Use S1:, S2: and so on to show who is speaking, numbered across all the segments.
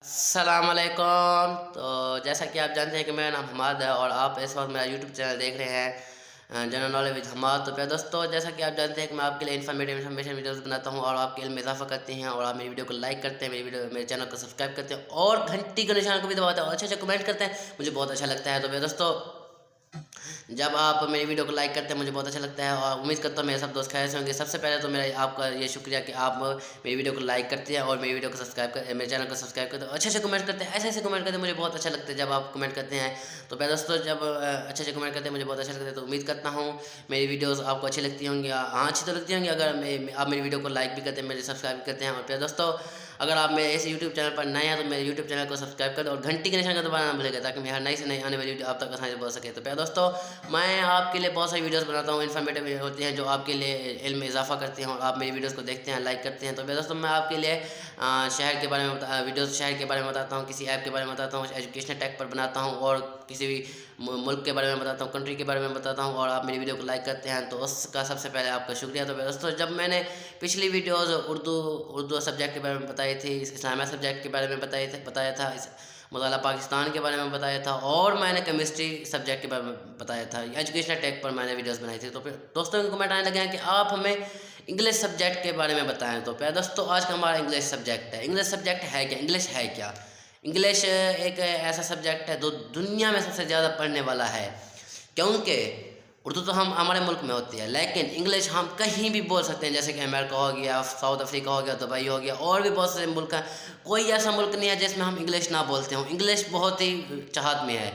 S1: अस्सलामुअलैकुम। तो जैसा कि आप जानते हैं कि मेरा नाम हमाद है और आप इस वक्त मेरा यूट्यूब चैनल देख रहे हैं जनरल नॉलेज विद हमाद। तो प्यारे दोस्तों, जैसा कि आप जानते हैं कि मैं आपके लिए इन्फॉर्मेशन वीडियोस बनाता हूं और आपके इल्म में इजाफा करते हैं और आप मेरी वीडियो को लाइक करते हैं, मेरे चैनल को सब्सक्राइब करते हैं और घंटी के निशान को भी दबाते हैं और अच्छे कमेंट करते हैं। मुझे बहुत अच्छा लगता है। तो प्यारे दोस्तों, जब आप मेरी वीडियो को लाइक करते हैं मुझे बहुत अच्छा लगता है और उम्मीद करता हूँ मेरे सब दोस्त खैर से होंगे। सबसे पहले तो मेरा आपका ये शुक्रिया कि आप मेरी वीडियो को लाइक करते हैं और मेरी वीडियो को सब्सक्राइब कर मेरे चैनल को सब्सक्राइब करते हैं, अच्छे कमेंट करते हैं, ऐसे कमेंट करते हैं। मुझे बहुत अच्छा लगता है जब आप कमेंट करते हैं। तो प्यारे दोस्तों, जब अच्छे कमेंट करते हैं मुझे बहुत अच्छा लगता है। तो उम्मीद करता हूँ मेरी वीडियोज़ आपको अच्छी लगती होंगी। हाँ, अच्छी तो लगती होंगी अगर आप मेरी वीडियो को लाइक भी करते हैं, मेरे सब्सक्राइब भी करते हैं। और प्यारे दोस्तों, अगर आप मेरे इस यूट्यूब चैनल पर नए हैं तो मेरे यूट्यूब चैनल को सब्सक्राइब कर दो और घंटी के निशान का दबाना ना भूलिएगा ताकि मेरी हर नई से नई आने वाली वीडियो आप तक आसानी से पहुंच सके। तो प्यारे दोस्तों, मैं आपके लिए बहुत सारी वीडियोस बनाता हूँ, इन्फॉर्मेटिव होती हैं जो आपके लिए इल्म में इजाफा करती हैं और आप मेरी वीडियोस को देखते हैं, लाइक करते हैं। तो प्यारे दोस्तों, मैं आपके लिए शहर के बारे में वीडियोस शहर के बारे में बताता हूँ, किसी ऐप के बारे में बताता हूँ, एजुकेशनल टैग पर बनाता हूँ और किसी भी मुल्क के बारे में बताता हूँ, कंट्री के बारे में बताता हूँ और आप मेरी वीडियो को लाइक करते हैं तो उसका सबसे पहले आपका शुक्रिया। तो दोस्तों, जब मैंने पिछली वीडियोज़ उर्दू सब्जेक्ट के बारे में बताई थी, इस्लामिया सब्जेक्ट के बारे में बताया था, मुताला पाकिस्तान के बारे में बताया था और मैंने केमिस्ट्री सब्जेक्ट के बारे में बताया था, एजुकेशनल टैग पर मैंने वीडियोस बनाई थी। तो फिर दोस्तों के कमेंट आने लगे हैं कि आप हमें इंग्लिश सब्जेक्ट के बारे में बताएं। तो प्यारे दोस्तों, आज का हमारा इंग्लिश सब्जेक्ट है। इंग्लिश सब्जेक्ट है क्या? इंग्लिश है क्या? इंग्लिश एक ऐसा सब्जेक्ट है जो दुनिया में सबसे ज़्यादा पढ़ने वाला है, क्योंकि उर्दू तो हम हमारे मुल्क में होती है लेकिन इंग्लिश हम कहीं भी बोल सकते हैं, जैसे कि अमेरिका हो गया, साउथ अफ्रीका हो गया, दुबई हो गया और भी बहुत सारे मुल्क हैं। कोई ऐसा मुल्क नहीं है जिसमें हम इंग्लिश ना बोलते हों। इंग्लिश बहुत ही चाहत में है,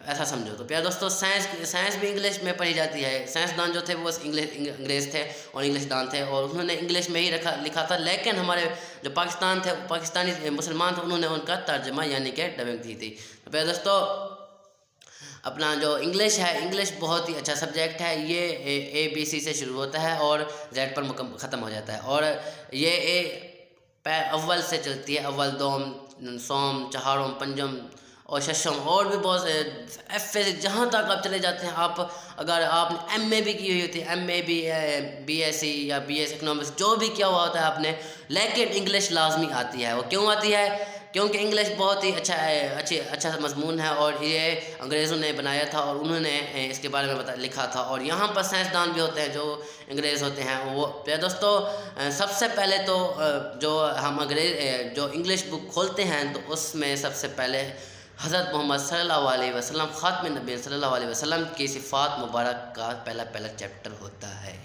S1: ऐसा समझो। तो प्यारे दोस्तों, साइंस भी इंग्लिश में पढ़ी जाती है। साइंसदान जो थे वो अंग्रेज़ थे और इंग्लिशदान थे और उन्होंने इंग्लिश में ही लिखा था, लेकिन हमारे जो पाकिस्तान थे, पाकिस्तानी मुसलमान थे, उन्होंने उनका तर्जमा यानी कि डबिंग दी थी। तो प्यारे दोस्तों, अपना जो इंग्लिश है, इंग्लिश बहुत ही अच्छा सब्जेक्ट है। ये ABC से शुरू होता है और Z पर ख़त्म हो जाता है और ये अव्वल से चलती है, अव्वल, दोम, सोम, चहारोम, पंजम और शशम और भी बहुत F से जहाँ तक आप चले जाते हैं। आप अगर आपने MA भी की हुई होती है, MA भी, BSc या BS इकोनॉमिक्स जो भी किया हुआ होता है आपने, लेकिन इंग्लिश लाजमी आती है। वो क्यों आती है? क्योंकि इंग्लिश बहुत ही अच्छा मज़मून है और ये अंग्रेज़ों ने बनाया था और उन्होंने इसके बारे में लिखा था। और यहाँ पर साइंसदान भी होते हैं जो अंग्रेज़ होते हैं। वो दोस्तों, सबसे पहले तो जो हम जो इंग्लिश बुक खोलते हैं तो उसमें सबसे पहले हज़रत मोहम्मद सल्लल्लाहु अलैहि वसल्लम, ख़ातमुन नबी सल्लल्लाहु अलैहि वसल्लम की सिफ़ात मुबारक का पहला चैप्टर होता है।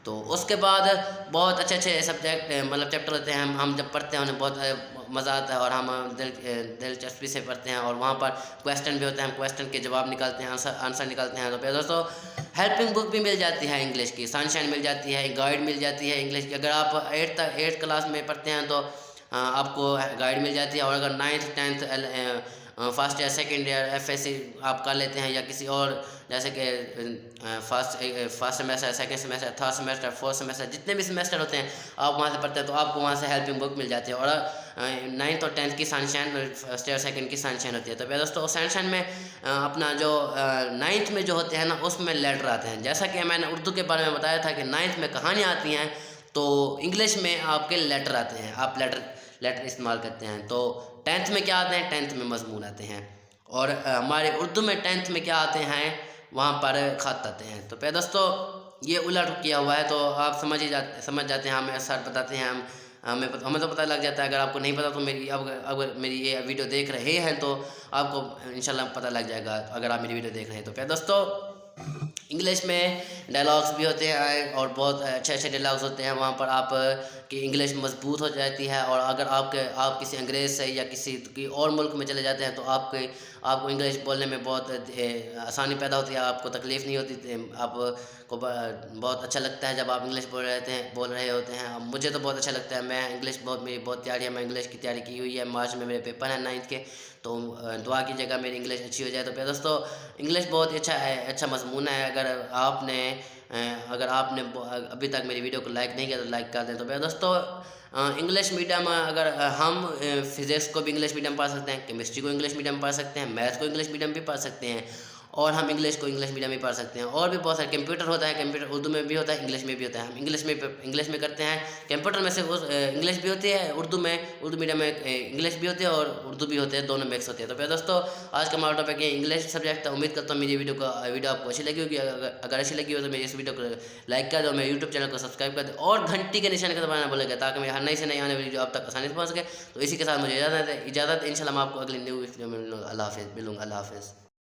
S1: तो उसके बाद बहुत अच्छे सब्जेक्ट मतलब चैप्टर होते हैं। हम जब पढ़ते हैं उन्हें बहुत मज़ा आता है और हम दिलचस्पी से पढ़ते हैं और वहाँ पर क्वेश्चन भी होते हैं, हम क्वेश्चन के जवाब निकालते हैं, आंसर निकालते हैं। तो फिर दोस्तों, हेल्पिंग बुक भी मिल जाती है इंग्लिश की, सनशाइन मिल जाती है, गाइड मिल जाती है इंग्लिश की। अगर आप एट्थ क्लास में पढ़ते हैं तो आपको गाइड मिल जाती है और अगर 9th 10th first year, second year, FSC आप कर लेते हैं या किसी और, जैसे कि first semester, second semester, third semester, fourth semester, जितने भी सेमेस्टर होते हैं आप वहाँ से पढ़ते हैं तो आपको वहाँ से हेल्पिंग बुक मिल जाती है। और 9th और 10th की सनशाइन, फर्स्ट ईयर सेकेंड की सनशाइन होती है। तो दोस्तों, सनशाइन में अपना जो 9th में जो होते हैं ना, उसमें लेटर आते हैं। जैसा कि मैंने उर्दू के बारे में बताया था कि 9th में कहानियाँ आती हैं, तो इंग्लिश में आपके लेटर आते हैं, आप लेटर इस्तेमाल करते हैं। तो 10th में क्या आते हैं? 10th में मजमून आते हैं। और हमारे उर्दू में 10th में क्या आते हैं? वहाँ पर ख़त आते हैं। तो प्यारे दोस्तों, ये उलट किया हुआ है तो आप समझ जाते हैं। हमें सर बताते हैं, हमें तो पता लग जाता है। अगर आपको नहीं पता तो अगर मेरी ये वीडियो देख रहे हैं तो आपको इंशाल्लाह पता लग जाएगा, अगर आप मेरी वीडियो देख रहे हैं तो। प्यारे दोस्तों, इंग्लिश में डायलॉग्स भी होते हैं और बहुत अच्छे डायलॉग्स होते हैं। वहाँ पर आप की इंग्लिश मजबूत हो जाती है और अगर आप किसी अंग्रेज़ से या किसी और मुल्क में चले जाते हैं तो आपको इंग्लिश बोलने में बहुत आसानी पैदा होती है, आपको तकलीफ़ नहीं होती। आपको बहुत अच्छा लगता है जब आप इंग्लिश बोल रहे होते हैं। मुझे तो बहुत अच्छा लगता है। मैं इंग्लिश मेरी बहुत तैयारी है, मैं इंग्लिश की तैयारी की हुई है। मार्च में मेरे पेपर हैं 9th के, तो दुआ कीजिएगा मेरी इंग्लिश अच्छी हो जाए। तो प्यारे दोस्तों, इंग्लिश बहुत ही अच्छा मज़मून है। अगर आपने अभी तक मेरी वीडियो को लाइक नहीं किया तो लाइक कर दें। तो प्यारे दोस्तों, इंग्लिश मीडियम, अगर हम फिज़िक्स को भी इंग्लिश मीडियम पढ़ सकते हैं, केमिस्ट्री को इंग्लिश मीडियम पढ़ सकते हैं, मैथ को इंग्लिश मीडियम भी पढ़ सकते हैं और हम इंग्लिश को इंग्लिश मीडियम में पढ़ सकते हैं। और भी बहुत सारे कंप्यूटर होता है, कंप्यूटर उर्दू में भी होता है, इंग्लिश में भी होता है। हम इंग्लिश में करते हैं। कंप्यूटर में से इंग्लिश भी होती है, उर्दू मीडियम में इंग्लिश भी होती है और उर्दू भी होते हैं, दोनों मिक्स होते हैं। तो प्यारे दोस्तों, आज का हमारा टॉपिक है इंग्लिश सब्जेक्ट। तो उम्मीद करता हूँ मेरी वीडियो आपको अच्छी लगी होगी। अगर अच्छी लगी हो तो मेरी इस वीडियो को लाइक कर दो, मेरे यूट्यूब चैनल को सब्सक्राइब कर दो और घंटी के निशान का दबाना भूलेगा, ताकि मेरी हर नई से नई आने वाली वीडियो आप तक आसानी से पहुँच सके। तो इसी के साथ मुझे इजाज़त इंशाल्लाह मैं आपको अगली न्यू वीडियो में मिलूँगा। अल्लाह हाफ़िज़।